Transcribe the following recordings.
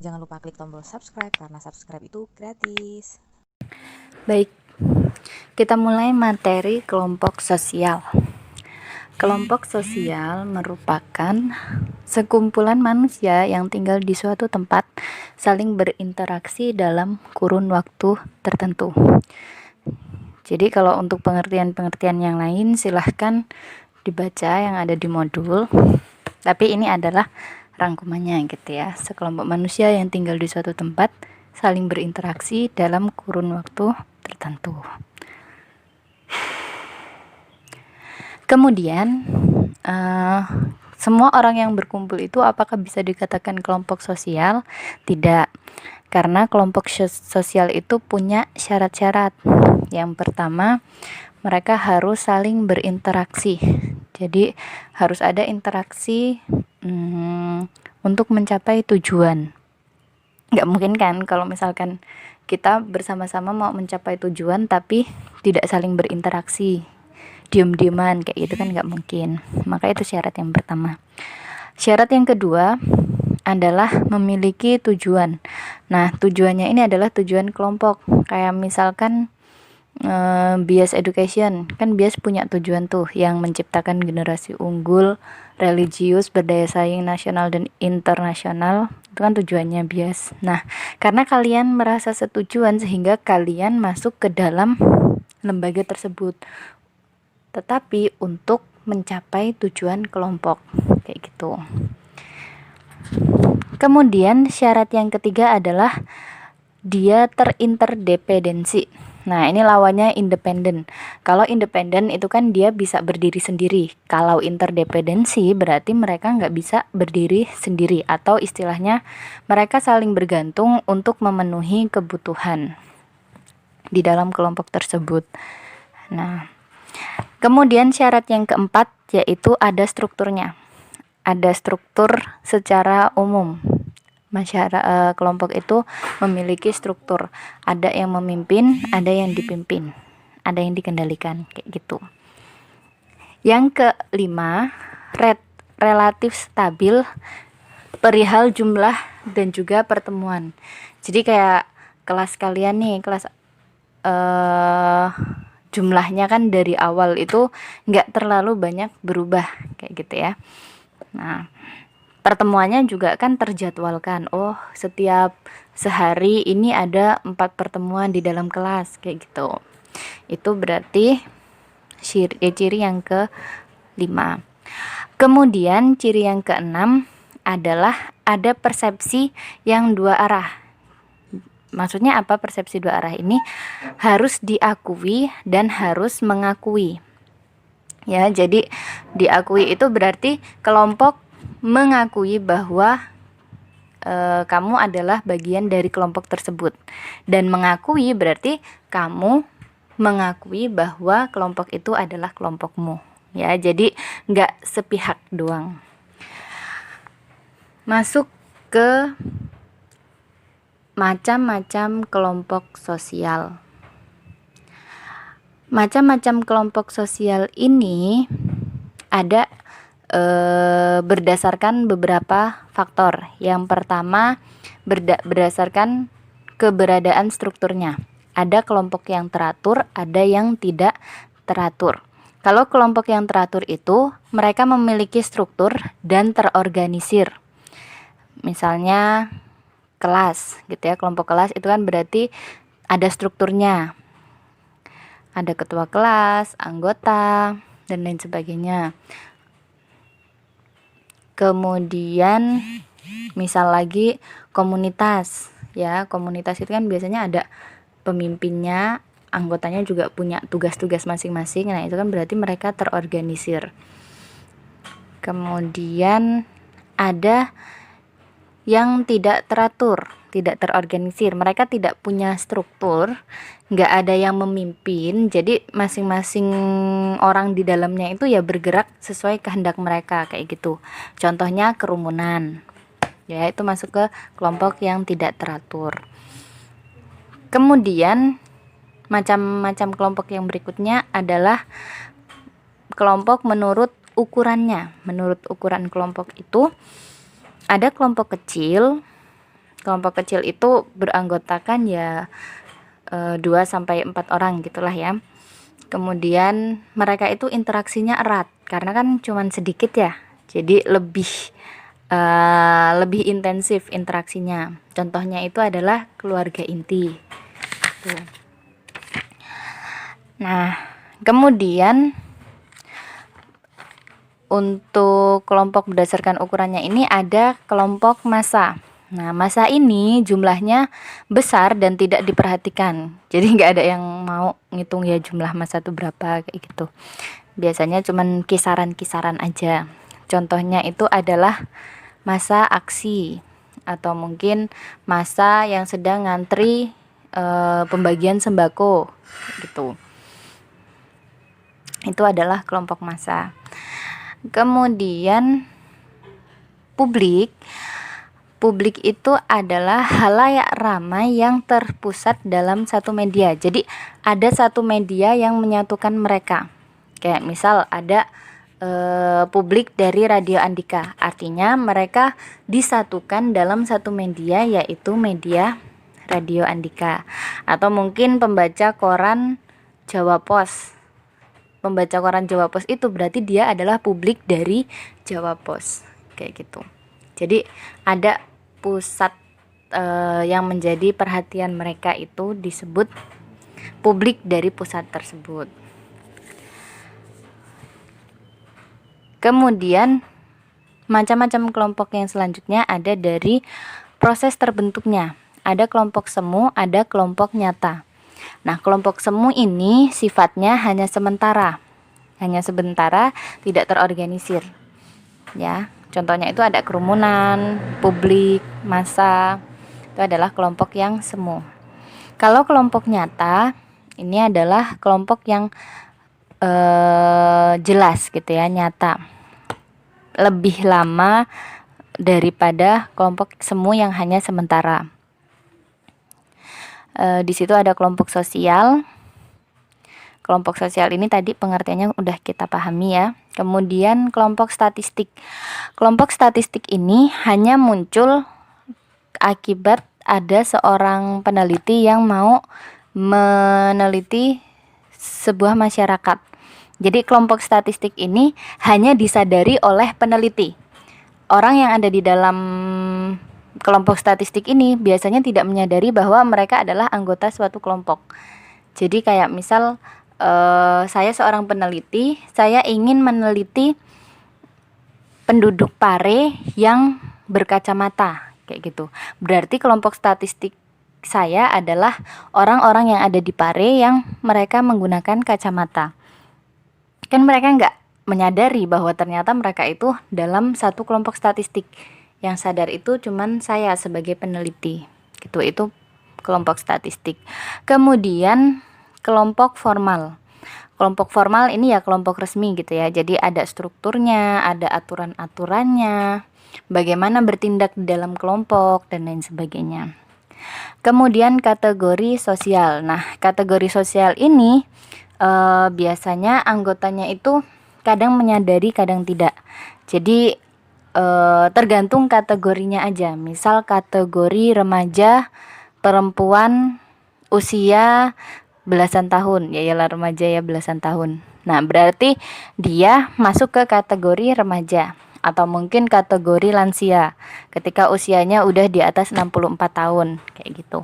Jangan lupa klik tombol subscribe karena subscribe itu gratis. Baik, kita mulai materi kelompok sosial. Kelompok sosial merupakan sekumpulan manusia yang tinggal di suatu tempat, saling berinteraksi dalam kurun waktu tertentu. Jadi kalau untuk pengertian-pengertian yang lain silahkan dibaca yang ada di modul. Tapi ini adalah rangkumannya gitu ya. Sekelompok manusia yang tinggal di suatu tempat saling berinteraksi dalam kurun waktu tertentu. Kemudian semua orang yang berkumpul itu apakah bisa dikatakan kelompok sosial? Tidak, karena kelompok sosial itu punya syarat-syarat. Yang pertama, mereka harus saling berinteraksi. Jadi harus ada interaksi untuk mencapai tujuan. Nggak mungkin kan kalau misalkan kita bersama-sama mau mencapai tujuan tapi tidak saling berinteraksi, diam-diaman kayak gitu kan nggak mungkin. Maka itu syarat yang pertama. Syarat yang kedua adalah memiliki tujuan. Nah, tujuannya ini adalah tujuan kelompok. Kayak misalkan bias education, kan bias punya tujuan tuh yang menciptakan generasi unggul, religius, berdaya saing nasional dan internasional. Itu kan tujuannya bias. Nah, karena kalian merasa setujuan sehingga kalian masuk ke dalam lembaga tersebut. Tetapi untuk mencapai tujuan kelompok kayak gitu. Kemudian syarat yang ketiga adalah dia terinterdependensi. Nah, ini lawannya independen. Kalau independen itu kan dia bisa berdiri sendiri. Kalau interdependensi berarti mereka nggak bisa berdiri sendiri. Atau istilahnya mereka saling bergantung untuk memenuhi kebutuhan di dalam kelompok tersebut. Nah, kemudian syarat yang keempat yaitu ada strukturnya. Ada struktur secara umum. Kelompok itu memiliki struktur, ada yang memimpin, ada yang dipimpin, ada yang dikendalikan kayak gitu. Yang kelima, relatif stabil perihal jumlah dan juga pertemuan. Jadi kayak kelas kalian nih, kelas jumlahnya kan dari awal itu nggak terlalu banyak berubah kayak gitu ya. Nah, pertemuannya juga kan terjadwalkan. Oh, setiap sehari ini ada 4 pertemuan di dalam kelas kayak gitu. Itu berarti ciri yang ke-5. Kemudian ciri yang ke-6 adalah ada persepsi yang dua arah. Maksudnya apa persepsi dua arah ini? Harus diakui dan harus mengakui. Ya, jadi diakui itu berarti kelompok mengakui bahwa kamu adalah bagian dari kelompok tersebut, dan mengakui berarti kamu mengakui bahwa kelompok itu adalah kelompokmu. Ya, jadi nggak sepihak doang. Masuk ke macam-macam kelompok sosial. Macam-macam kelompok sosial ini ada berdasarkan beberapa faktor. Yang pertama berdasarkan keberadaan strukturnya. Ada kelompok yang teratur, ada yang tidak teratur. Kalau kelompok yang teratur itu mereka memiliki struktur dan terorganisir. Misalnya kelas gitu ya, kelompok kelas itu kan berarti ada strukturnya. Ada ketua kelas, anggota, dan lain sebagainya. Kemudian misal lagi komunitas ya, komunitas itu kan biasanya ada pemimpinnya, anggotanya juga punya tugas-tugas masing-masing. Nah, itu kan berarti mereka terorganisir. Kemudian ada yang tidak teratur, tidak terorganisir. Mereka tidak punya struktur, nggak ada yang memimpin. Jadi masing-masing orang di dalamnya itu ya bergerak sesuai kehendak mereka kayak gitu. Contohnya kerumunan. Ya, itu masuk ke kelompok yang tidak teratur. Kemudian macam-macam kelompok yang berikutnya adalah kelompok menurut ukurannya. Menurut ukuran kelompok itu ada kelompok kecil, Kelompok kecil itu beranggotakan ya 2 sampai 4 orang gitulah ya. Kemudian mereka itu interaksinya erat karena kan cuman sedikit ya. Jadi lebih intensif interaksinya. Contohnya itu adalah keluarga inti. Tuh. Nah, kemudian untuk kelompok berdasarkan ukurannya ini ada kelompok massa. Nah, massa ini jumlahnya besar dan tidak diperhatikan. Jadi nggak ada yang mau ngitung ya jumlah massa itu berapa kayak gitu. Biasanya cuman kisaran-kisaran aja. Contohnya itu adalah massa aksi atau mungkin massa yang sedang ngantri pembagian sembako gitu. Itu adalah kelompok massa. Kemudian publik itu adalah halayak ramai yang terpusat dalam satu media. Jadi ada satu media yang menyatukan mereka. Kayak misal ada publik dari Radio Andika. Artinya mereka disatukan dalam satu media, yaitu media Radio Andika. Atau mungkin pembaca koran Jawa Pos. Pembaca koran Jawa Pos itu berarti dia adalah publik dari Jawa Pos. Kayak gitu. Jadi ada pusat yang menjadi perhatian mereka itu disebut publik dari pusat tersebut. Kemudian macam-macam kelompok yang selanjutnya ada dari proses terbentuknya. Ada kelompok semu, ada kelompok nyata. Nah, kelompok semu ini sifatnya hanya sementara. Hanya sementara, tidak terorganisir. Ya, contohnya itu ada kerumunan, publik, massa. Itu adalah kelompok yang semu. Kalau kelompok nyata, ini adalah kelompok yang jelas gitu ya, nyata. Lebih lama daripada kelompok semu yang hanya sementara. Di situ ada kelompok sosial. Kelompok sosial ini tadi pengertiannya udah kita pahami ya. Kemudian kelompok statistik. Kelompok statistik ini hanya muncul akibat ada seorang peneliti yang mau meneliti sebuah masyarakat. Jadi kelompok statistik ini hanya disadari oleh peneliti. Orang yang ada di dalam kelompok statistik ini biasanya tidak menyadari bahwa mereka adalah anggota suatu kelompok. Jadi kayak misal saya seorang peneliti, saya ingin meneliti penduduk Pare yang berkacamata kayak gitu. Berarti kelompok statistik saya adalah orang-orang yang ada di Pare yang mereka menggunakan kacamata. Kan mereka nggak menyadari bahwa ternyata mereka itu dalam satu kelompok statistik. Yang sadar itu cuman saya sebagai peneliti. Gitu, itu kelompok statistik. Kemudian kelompok formal. Kelompok formal ini ya kelompok resmi gitu ya. Jadi ada strukturnya, ada aturan-aturannya, bagaimana bertindak di dalam kelompok dan lain sebagainya. Kemudian kategori sosial. Nah, kategori sosial ini biasanya anggotanya itu kadang menyadari, kadang tidak. Jadi tergantung kategorinya aja. Misal kategori remaja, perempuan, usia belasan tahun, ya ialah remaja ya belasan tahun. Nah, berarti dia masuk ke kategori remaja atau mungkin kategori lansia ketika usianya udah di atas 64 tahun kayak gitu.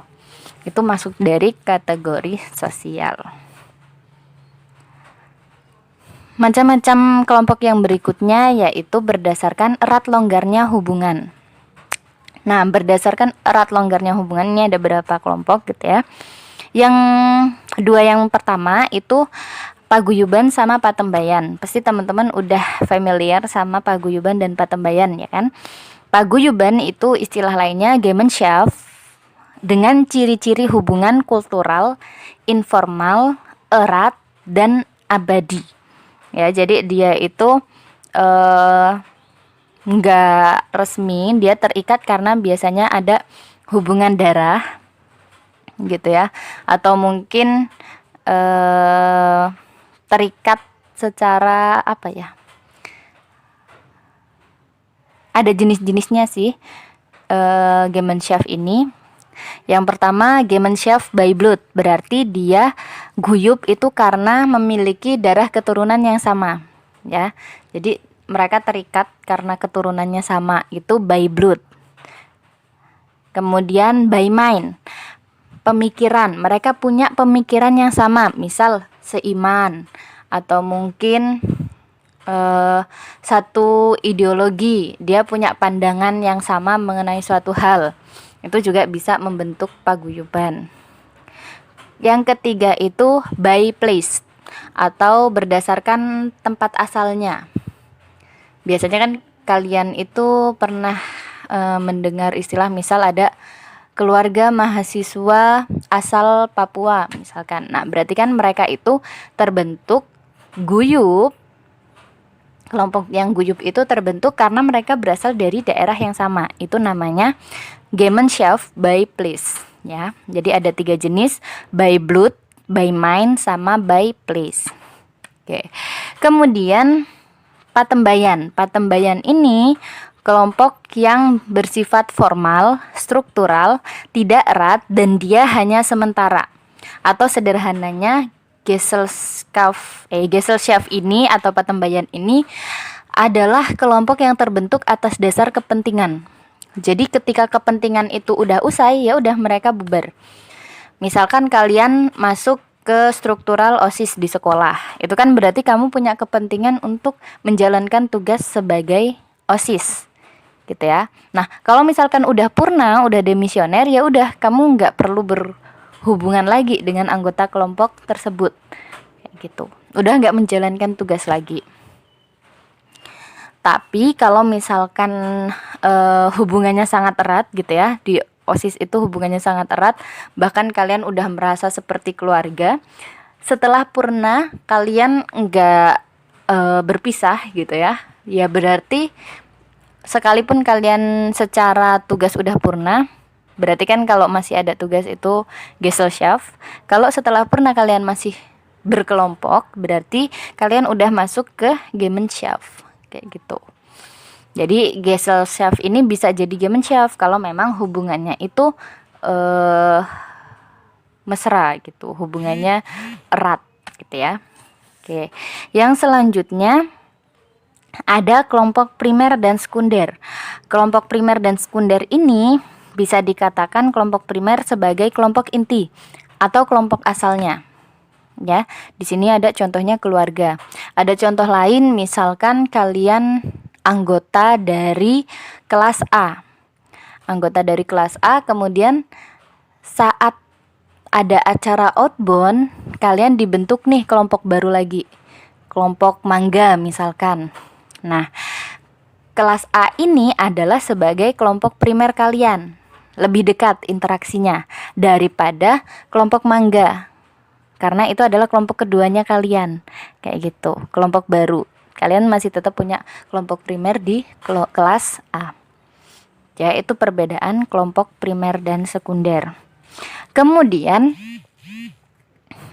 Itu masuk dari kategori sosial. Macam-macam kelompok yang berikutnya yaitu berdasarkan erat longgarnya hubungan. Nah, berdasarkan erat longgarnya hubungan ini ada beberapa kelompok gitu ya. Yang dua yang pertama itu paguyuban sama patembayan. Pasti teman-teman udah familiar sama paguyuban dan patembayan ya kan. Paguyuban itu istilah lainnya Gemeinschaft dengan ciri-ciri hubungan kultural, informal, erat, dan abadi. Ya, jadi dia itu nggak resmi, dia terikat karena biasanya ada hubungan darah gitu ya, atau mungkin terikat secara apa ya, ada jenis-jenisnya sih. Gemeinschaft ini. Yang pertama, Gemeinschaft by blood, berarti dia guyup itu karena memiliki darah keturunan yang sama, ya. Jadi mereka terikat karena keturunannya sama, itu by blood. Kemudian by mind, pemikiran, mereka punya pemikiran yang sama, misal seiman atau mungkin satu ideologi, dia punya pandangan yang sama mengenai suatu hal. Itu juga bisa membentuk paguyuban. Yang ketiga itu by place atau berdasarkan tempat asalnya. Biasanya kan kalian itu pernah mendengar istilah, misal ada keluarga mahasiswa asal Papua misalkan. Nah, berarti kan mereka itu terbentuk guyup. Kelompok yang guyup itu terbentuk karena mereka berasal dari daerah yang sama. Itu namanya Gemeinschaft by place, ya. Jadi ada 3 jenis, by blood, by mind, sama by place. Oke. Kemudian Patembayan. Patembayan ini kelompok yang bersifat formal, struktural, tidak erat, dan dia hanya sementara. Atau sederhananya Gesellschaft ini atau Patembayan ini adalah kelompok yang terbentuk atas dasar kepentingan. Jadi ketika kepentingan itu udah usai, ya udah mereka bubar. Misalkan kalian masuk ke struktural OSIS di sekolah, itu kan berarti kamu punya kepentingan untuk menjalankan tugas sebagai OSIS, gitu ya. Nah, kalau misalkan udah purna, udah demisioner, ya udah kamu nggak perlu berhubungan lagi dengan anggota kelompok tersebut, kayak gitu. Udah nggak menjalankan tugas lagi. Tapi kalau misalkan hubungannya sangat erat gitu ya, di OSIS itu hubungannya sangat erat, bahkan kalian udah merasa seperti keluarga, setelah purna kalian nggak berpisah gitu ya, ya berarti sekalipun kalian secara tugas udah purna, berarti kan kalau masih ada tugas itu Gesellschaft. Kalau setelah purna kalian masih berkelompok, berarti kalian udah masuk ke Gemeinschaft, kayak gitu. Jadi Gesellschaft ini bisa jadi Gemeinschaft kalau memang hubungannya itu mesra gitu, hubungannya erat gitu ya. Oke. Yang selanjutnya ada kelompok primer dan sekunder. Kelompok primer dan sekunder ini bisa dikatakan kelompok primer sebagai kelompok inti atau kelompok asalnya. Ya, di sini ada contohnya keluarga. Ada contoh lain, misalkan kalian anggota dari kelas A. Anggota dari kelas A, kemudian saat ada acara outbound, kalian dibentuk nih kelompok baru lagi. Kelompok mangga misalkan. Nah, kelas A ini adalah sebagai kelompok primer kalian. Lebih dekat interaksinya daripada kelompok mangga. Karena itu adalah kelompok keduanya kalian. Kayak gitu, kelompok baru. Kalian masih tetap punya kelompok primer di kelas A. Ya, itu perbedaan kelompok primer dan sekunder. Kemudian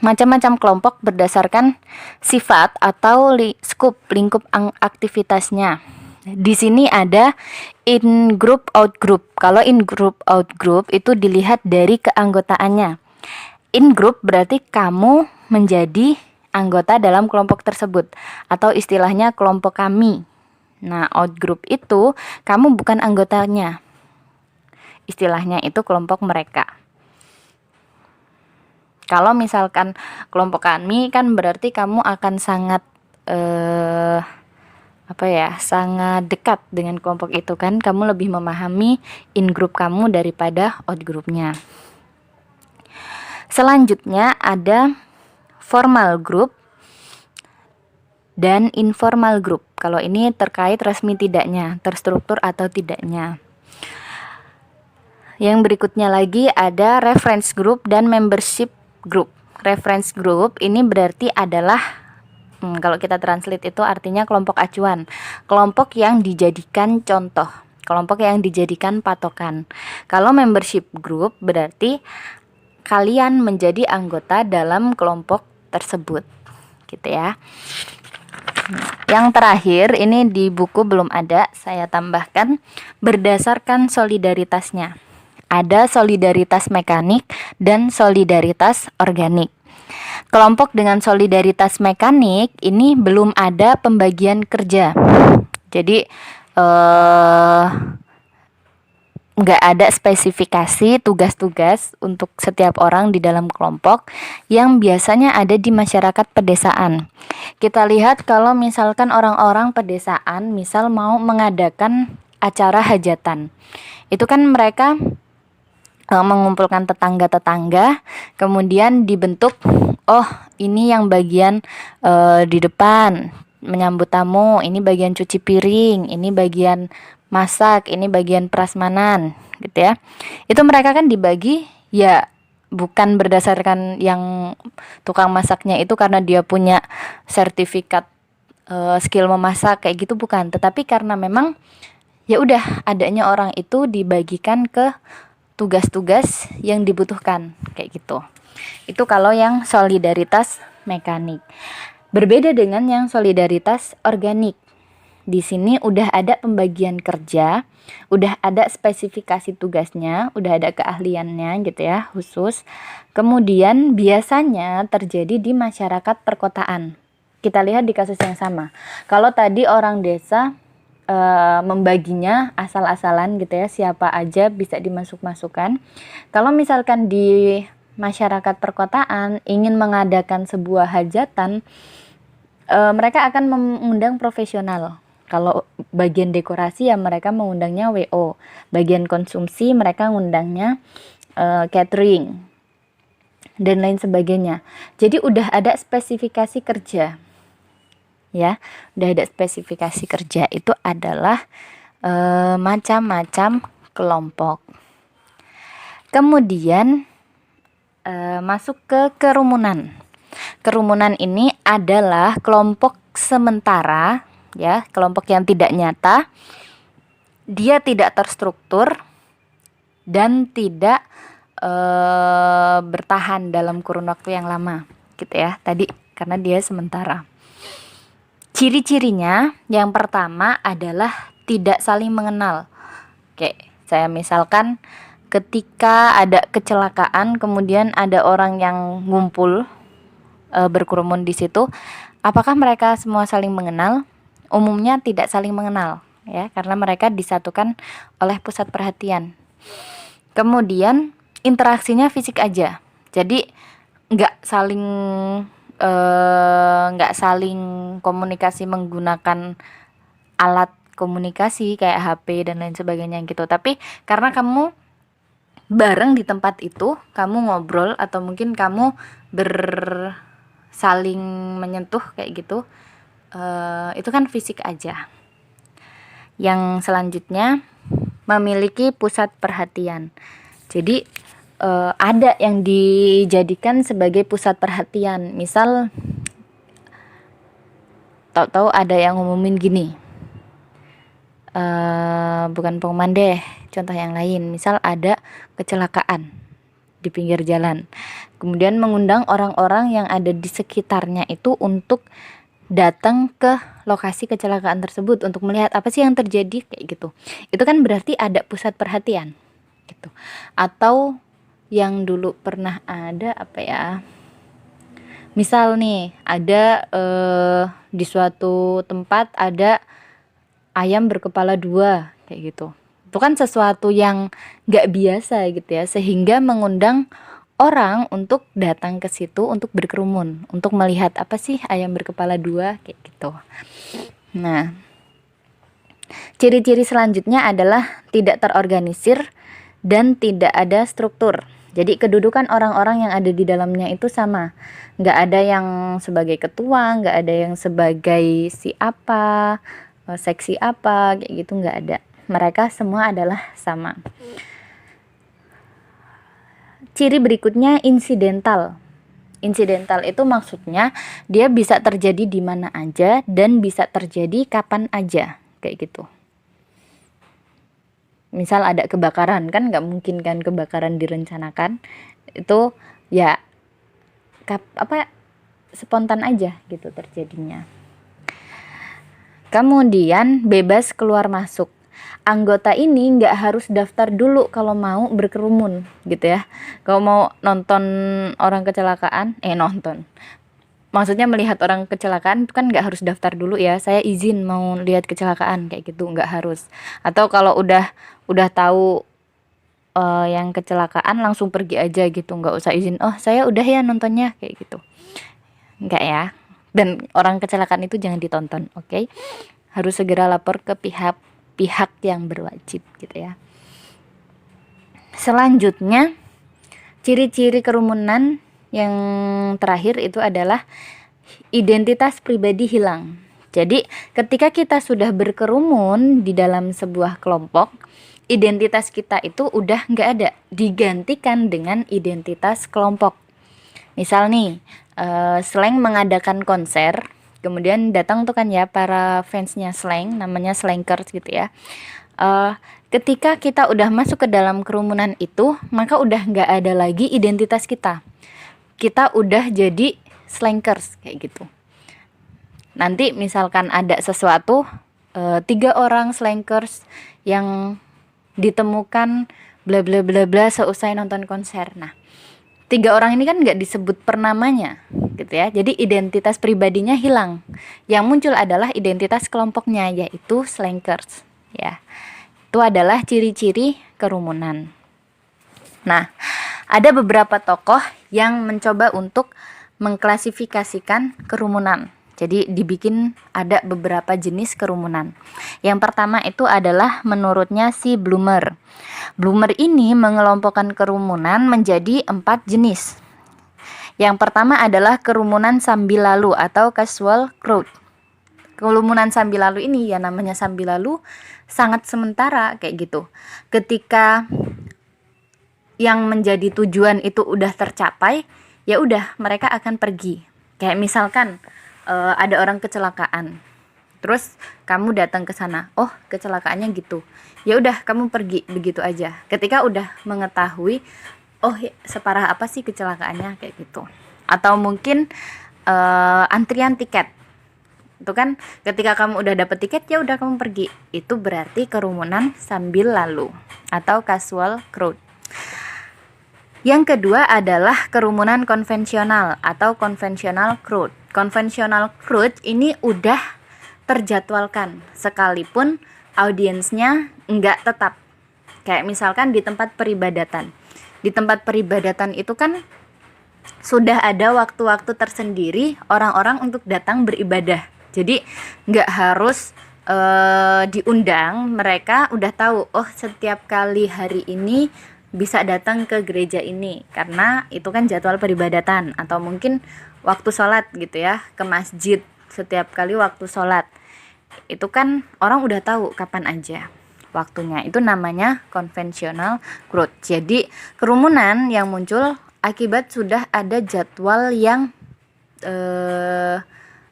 macam-macam kelompok berdasarkan sifat atau scope, lingkup aktivitasnya. Di sini ada in group out group. Kalau in group out group itu dilihat dari keanggotaannya. In group berarti kamu menjadi anggota dalam kelompok tersebut atau istilahnya kelompok kami. Nah, out group itu kamu bukan anggotanya. Istilahnya itu kelompok mereka. Kalau misalkan kelompok kami kan berarti kamu akan sangat sangat dekat dengan kelompok itu kan. Kamu lebih memahami in group kamu daripada out groupnya. Selanjutnya ada formal group dan informal group. Kalau ini terkait resmi tidaknya, terstruktur atau tidaknya. Yang berikutnya lagi ada reference group dan membership group. Reference group ini berarti adalah kalau kita translate itu artinya kelompok acuan, kelompok yang dijadikan contoh, kelompok yang dijadikan patokan. Kalau membership group berarti kalian menjadi anggota dalam kelompok tersebut, gitu ya. Yang terakhir, ini di buku belum ada, saya tambahkan berdasarkan solidaritasnya. Ada solidaritas mekanik dan solidaritas organik. Kelompok dengan solidaritas mekanik ini belum ada pembagian kerja. Jadi nggak ada spesifikasi tugas-tugas untuk setiap orang di dalam kelompok yang biasanya ada di masyarakat pedesaan. Kita lihat kalau misalkan orang-orang pedesaan misal mau mengadakan acara hajatan, itu kan mereka mengumpulkan tetangga-tetangga, kemudian dibentuk, oh ini yang bagian di depan menyambut tamu, ini bagian cuci piring, ini bagian masak, ini bagian prasmanan, gitu ya. Itu mereka kan dibagi ya bukan berdasarkan yang tukang masaknya itu karena dia punya sertifikat skill memasak kayak gitu, bukan, tetapi karena memang ya udah adanya orang itu dibagikan ke tugas-tugas yang dibutuhkan kayak gitu. Itu kalau yang solidaritas mekanik. Berbeda dengan yang solidaritas organik. Di sini udah ada pembagian kerja, udah ada spesifikasi tugasnya, udah ada keahliannya gitu ya, khusus. Kemudian biasanya terjadi di masyarakat perkotaan. Kita lihat di kasus yang sama. Kalau tadi orang desa membaginya asal-asalan gitu ya, siapa aja bisa dimasuk-masukkan. Kalau misalkan di masyarakat perkotaan ingin mengadakan sebuah hajatan, mereka akan mengundang profesional. Kalau bagian dekorasi ya mereka mengundangnya WO, bagian konsumsi mereka mengundangnya catering dan lain sebagainya. Jadi udah ada spesifikasi kerja, ya, udah ada spesifikasi kerja. Itu adalah macam-macam kelompok. Kemudian masuk ke kerumunan. Kerumunan ini adalah kelompok sementara, ya, kelompok yang tidak nyata, dia tidak terstruktur dan tidak bertahan dalam kurun waktu yang lama, gitu ya. Tadi karena dia sementara. Ciri-cirinya yang pertama adalah tidak saling mengenal. Oke, saya misalkan ketika ada kecelakaan, kemudian ada orang yang ngumpul berkerumun di situ, apakah mereka semua saling mengenal? Umumnya tidak saling mengenal, ya, karena mereka disatukan oleh pusat perhatian. Kemudian interaksinya fisik aja, jadi nggak saling komunikasi menggunakan alat komunikasi kayak HP dan lain sebagainya gitu. Tapi karena kamu bareng di tempat itu, kamu ngobrol atau mungkin kamu saling menyentuh kayak gitu, itu kan fisik aja. Yang selanjutnya memiliki pusat perhatian. Jadi ada yang dijadikan sebagai pusat perhatian. Misal tahu-tahu ada yang ngumumin gini, bukan pengumuman deh, contoh yang lain. Misal ada kecelakaan di pinggir jalan, kemudian mengundang orang-orang yang ada di sekitarnya itu untuk datang ke lokasi kecelakaan tersebut untuk melihat apa sih yang terjadi kayak gitu. Itu kan berarti ada pusat perhatian gitu. Atau yang dulu pernah ada apa ya, misal nih ada di suatu tempat ada ayam berkepala dua kayak gitu. Itu kan sesuatu yang gak biasa gitu ya, sehingga mengundang orang untuk datang ke situ untuk berkerumun, untuk melihat apa sih ayam berkepala dua kayak gitu. Nah, ciri-ciri selanjutnya adalah tidak terorganisir dan tidak ada struktur. Jadi kedudukan orang-orang yang ada di dalamnya itu sama, nggak ada yang sebagai ketua, nggak ada yang sebagai si apa, seksi apa, kayak gitu nggak ada. Mereka semua adalah sama. Ciri berikutnya insidental. Insidental itu maksudnya dia bisa terjadi di mana aja dan bisa terjadi kapan aja, kayak gitu. Misal ada kebakaran, kan nggak mungkin kan kebakaran direncanakan, itu ya spontan aja gitu terjadinya. Kemudian bebas keluar masuk. Anggota ini nggak harus daftar dulu kalau mau berkerumun gitu ya. Kalau mau nonton orang kecelakaan, maksudnya melihat orang kecelakaan itu kan nggak harus daftar dulu ya. Saya izin mau lihat kecelakaan kayak gitu, nggak harus. Atau kalau udah tahu yang kecelakaan langsung pergi aja gitu, nggak usah izin. Oh saya udah ya nontonnya kayak gitu, nggak ya. Dan orang kecelakaan itu jangan ditonton, oke? Harus segera lapor ke pihak yang berwajib gitu ya. Selanjutnya, ciri-ciri kerumunan yang terakhir itu adalah identitas pribadi hilang. Jadi, ketika kita sudah berkerumun di dalam sebuah kelompok, identitas kita itu udah nggak ada, digantikan dengan identitas kelompok. Misal nih, Slank mengadakan konser, kemudian datang tuh kan ya para fansnya Slank, namanya Slankers gitu ya. Ketika kita udah masuk ke dalam kerumunan itu, maka udah nggak ada lagi identitas kita. Kita udah jadi Slankers kayak gitu. Nanti misalkan ada sesuatu, 3 orang Slankers yang ditemukan bla bla bla bla seusai nonton konser. Nah, 3 orang ini kan nggak disebut per namanya gitu ya. Jadi identitas pribadinya hilang. Yang muncul adalah identitas kelompoknya, yaitu Slankers ya. Itu adalah ciri-ciri kerumunan. Nah, ada beberapa tokoh yang mencoba untuk mengklasifikasikan kerumunan. Jadi dibikin ada beberapa jenis kerumunan. Yang pertama itu adalah menurutnya si Blumer. Blumer ini mengelompokkan kerumunan menjadi 4 jenis. Yang pertama adalah kerumunan sambil lalu atau casual crowd. Kerumunan sambil lalu ini ya namanya sambil lalu sangat sementara kayak gitu. Ketika yang menjadi tujuan itu udah tercapai, ya udah mereka akan pergi. Kayak misalkan ada orang kecelakaan, terus kamu datang ke sana, oh kecelakaannya gitu, ya udah kamu pergi begitu aja. Ketika udah mengetahui, oh separah apa sih kecelakaannya kayak gitu. Atau mungkin antrian tiket, itu kan ketika kamu udah dapet tiket ya udah kamu pergi, itu berarti kerumunan sambil lalu atau casual crowd. Yang kedua adalah kerumunan konvensional atau conventional crowd. Conventional crowd ini udah terjadwalkan sekalipun audiensnya enggak tetap. Kayak misalkan di tempat peribadatan. Di tempat peribadatan itu kan sudah ada waktu-waktu tersendiri orang-orang untuk datang beribadah. Jadi enggak harus diundang, mereka udah tahu, oh setiap kali hari ini bisa datang ke gereja ini karena itu kan jadwal peribadatan, atau mungkin waktu sholat gitu ya, ke masjid setiap kali waktu sholat itu kan orang udah tahu kapan aja waktunya. Itu namanya conventional crowd. Jadi kerumunan yang muncul akibat sudah ada jadwal yang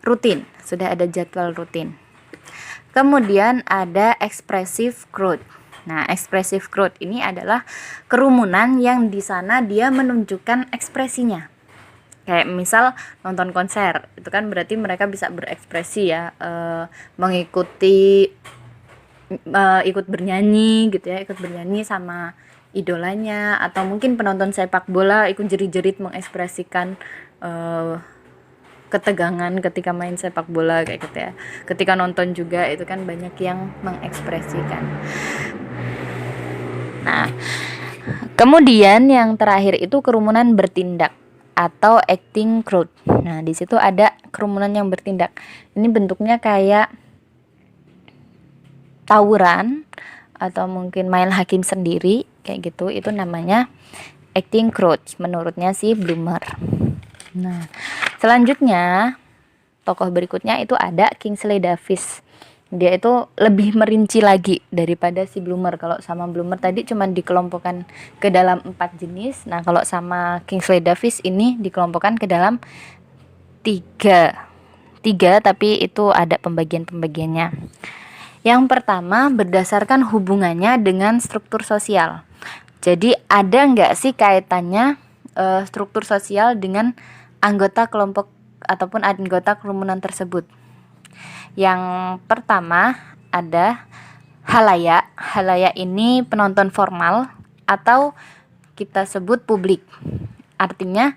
rutin, sudah ada jadwal rutin. Kemudian ada expressive crowd. Nah, expressive crowd ini adalah kerumunan yang di sana dia menunjukkan ekspresinya. Kayak misal nonton konser, itu kan berarti mereka bisa berekspresi ya, mengikuti, ikut bernyanyi gitu ya, ikut bernyanyi sama idolanya. Atau mungkin penonton sepak bola ikut jerit-jerit mengekspresikan ketegangan ketika main sepak bola kayak gitu ya. Ketika nonton juga itu kan banyak yang mengekspresikan. Nah, kemudian yang terakhir itu kerumunan bertindak atau acting crowd. Nah, di situ ada kerumunan yang bertindak. Ini bentuknya kayak tawuran atau mungkin main hakim sendiri kayak gitu. Itu namanya acting crowd menurutnya si Blumer. Nah, selanjutnya tokoh berikutnya itu ada Kingsley Davis. Dia itu lebih merinci lagi daripada si Blumer. Kalau sama Blumer tadi cuma dikelompokkan ke dalam 4 jenis. Nah, kalau sama Kingsley Davis ini dikelompokkan ke dalam 3 tapi itu ada pembagian-pembagiannya. Yang pertama berdasarkan hubungannya dengan struktur sosial. Jadi ada nggak sih kaitannya struktur sosial dengan anggota kelompok ataupun anggota kerumunan tersebut. Yang pertama ada halayak. Halayak ini penonton formal atau kita sebut publik. Artinya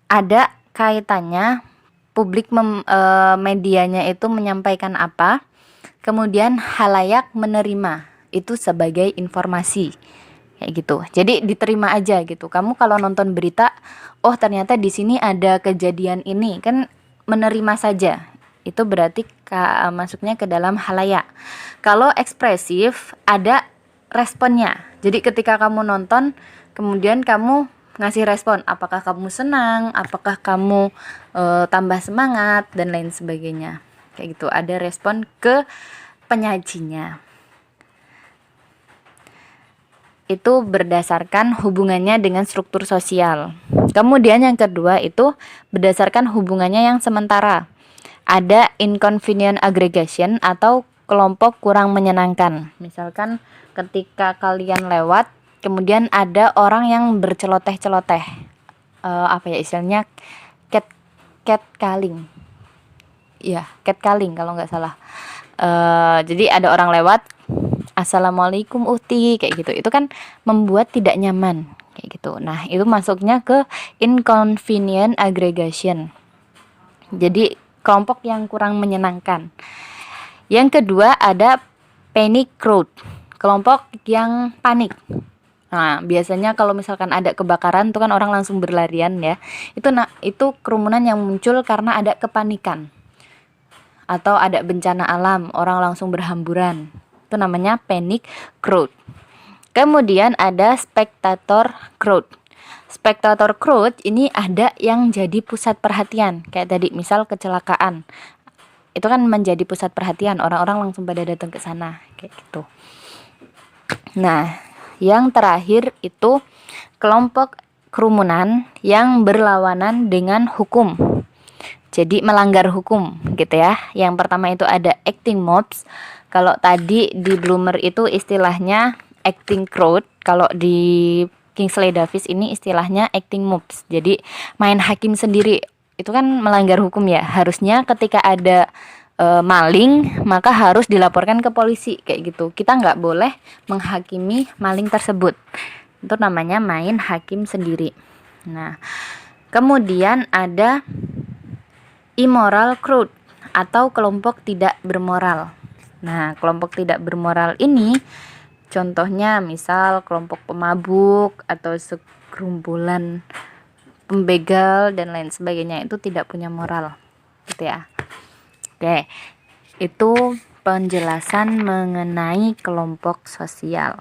ada kaitannya publik medianya itu menyampaikan apa, kemudian halayak menerima itu sebagai informasi kayak gitu. Jadi diterima aja gitu. Kamu kalau nonton berita, oh ternyata di sini ada kejadian ini, kan menerima saja. Itu berarti masuknya ke dalam halayak. Kalau ekspresif ada responnya. Jadi ketika kamu nonton, kemudian kamu ngasih respon, apakah kamu senang, apakah kamu tambah semangat dan lain sebagainya. Kayak gitu, ada respon ke penyajinya. Itu berdasarkan hubungannya dengan struktur sosial. Kemudian yang kedua itu berdasarkan hubungannya yang sementara. Ada inconvenient aggregation atau kelompok kurang menyenangkan. Misalkan ketika kalian lewat, kemudian ada orang yang berceloteh-celoteh, apa ya istilahnya, catcalling. Iya, catcalling kalau nggak salah. Jadi ada orang lewat, assalamualaikum uhti, kayak gitu. Itu kan membuat tidak nyaman, kayak gitu. Nah, itu masuknya ke inconvenient aggregation. Jadi kelompok yang kurang menyenangkan. Yang kedua ada panic crowd, kelompok yang panik. Nah, biasanya kalau misalkan ada kebakaran itu kan orang langsung berlarian ya. Itu kerumunan yang muncul karena ada kepanikan. Atau ada bencana alam, orang langsung berhamburan. Itu namanya panic crowd. Kemudian ada spectator crowd. Spectator crowd ini ada yang jadi pusat perhatian. Kayak tadi misal kecelakaan. Itu kan menjadi pusat perhatian, orang-orang langsung pada datang ke sana, kayak gitu. Nah, yang terakhir itu kelompok kerumunan yang berlawanan dengan hukum. Jadi melanggar hukum gitu ya. Yang pertama itu ada acting mobs. Kalau tadi di Bloomer itu istilahnya acting crowd, kalau di Kingsley Davis ini istilahnya acting mobs. Jadi main hakim sendiri. Itu kan melanggar hukum ya. Harusnya ketika ada maling, maka harus dilaporkan ke polisi kayak gitu. Kita nggak boleh menghakimi maling tersebut. Itu namanya main hakim sendiri. Nah, kemudian ada immoral crowd atau kelompok tidak bermoral. Nah, kelompok tidak bermoral ini contohnya misal kelompok pemabuk atau segerombolan pembegal dan lain sebagainya, itu tidak punya moral gitu ya. Oke, itu penjelasan mengenai kelompok sosial.